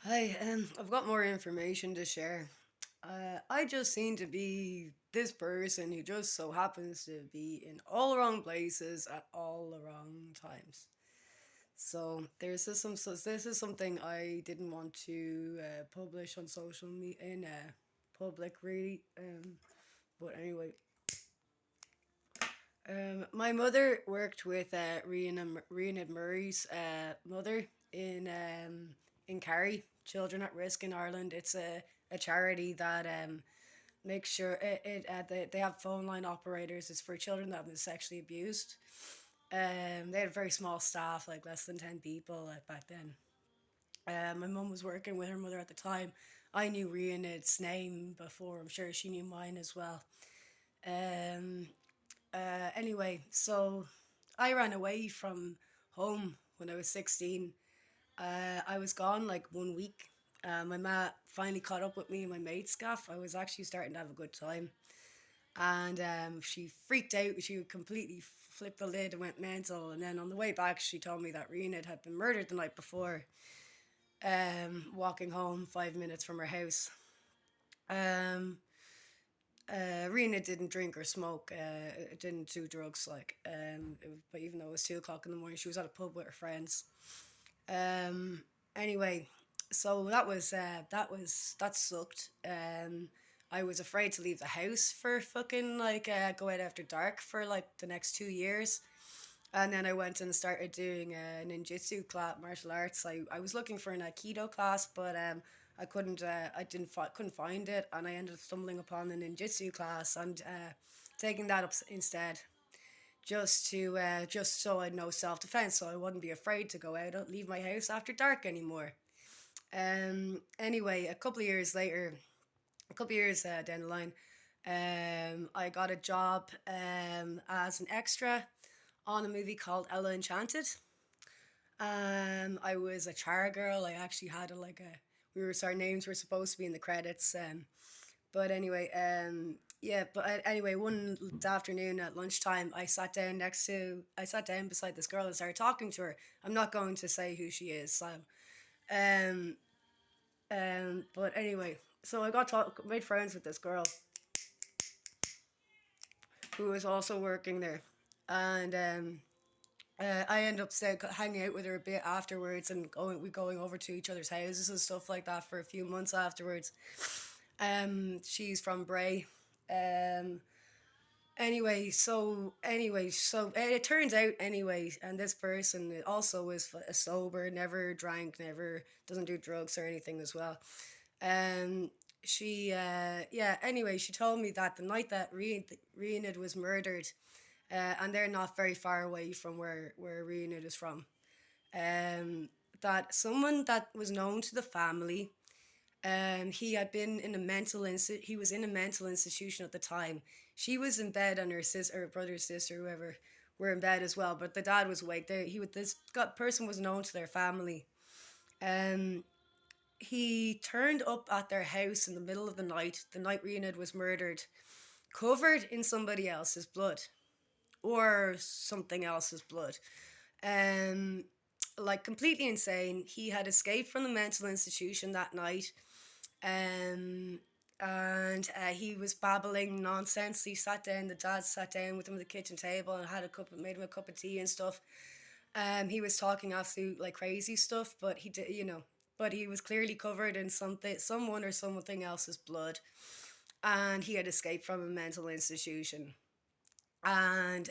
Hi, I've got more information to share. I just seem to be this person who just so happens to be in all the wrong places at all the wrong times. So this is something I didn't want to publish on social media in public really. But anyway, my mother worked with Raonaid Murray's mother in Carry Children at Risk in Ireland. It's a charity that makes sure they have phone line operators. It's for children that have been sexually abused. They had a very small staff, like less than 10 people back then. My mum was working with her mother at the time. I knew Raonaid's name before. I'm sure she knew mine as well. Um, anyway, so I ran away from home when I was 16. I was gone like 1 week. My ma finally caught up with me and my mates gaff. I was actually starting to have a good time. And she freaked out. She completely flipped the lid and went mental. And then on the way back, she told me that Raonaid had been murdered the night before, walking home 5 minutes from her house. Um, Rena didn't drink or smoke, didn't do drugs, but even though it was 2 o'clock in the morning, she was at a pub with her friends. Um, anyway, so that sucked. I was afraid to leave the house for fucking go out after dark for like the next 2 years. And then I went and started doing a ninjutsu class, martial arts. I was looking for an aikido class, but couldn't find it, and I ended up stumbling upon the ninjutsu class and taking that up instead, just so I'd know self defense, so I wouldn't be afraid to go out, leave my house after dark anymore. Anyway, a couple years down the line, I got a job as an extra on a movie called Ella Enchanted. I was a char girl. I actually had we were our names were supposed to be in the credits. But anyway, anyway, one afternoon at lunchtime, I sat down beside this girl and started talking to her. I'm not going to say who she is. Um, but anyway, so made friends with this girl who was also working there, and I end up hanging out with her a bit afterwards and going over to each other's houses and stuff like that for a few months afterwards. She's from Bray. Um, so it turns out anyway, and this person also is sober, never drank, never doesn't do drugs or anything as well. Um, Anyway, she told me that the night that Reenid was murdered, and they're not very far away from where Reenid is from. Um, that someone that was known to the family, he had been in a he was in a mental institution at the time. She was in bed, and her brother, sister, whoever, were in bed as well. But the dad was awake. Person was known to their family. Um, he turned up at their house in the middle of the night Reenid was murdered, covered in somebody else's blood or something else's blood. Um, like completely insane. He had escaped from the mental institution that night. Um, and he was babbling nonsense. The dad sat down with him at the kitchen table and made him a cup of tea and stuff. He was talking absolute like crazy stuff, but but he was clearly covered in someone or something else's blood, and he had escaped from a mental institution. And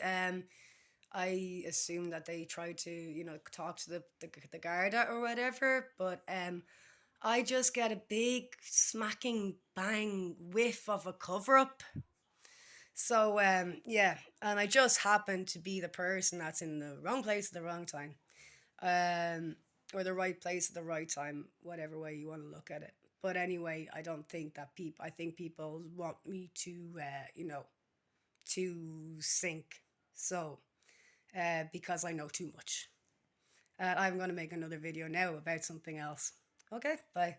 I assume that they tried to, talk to the Garda or whatever, but I just get a big smacking bang whiff of a cover up. So yeah, and I just happen to be the person that's in the wrong place at the wrong time, um, or the right place at the right time, whatever way you want to look at it. But anyway, I don't think that people. I think people want me to, to sink. So because I know too much. I'm going to make another video now about something else. Okay, bye.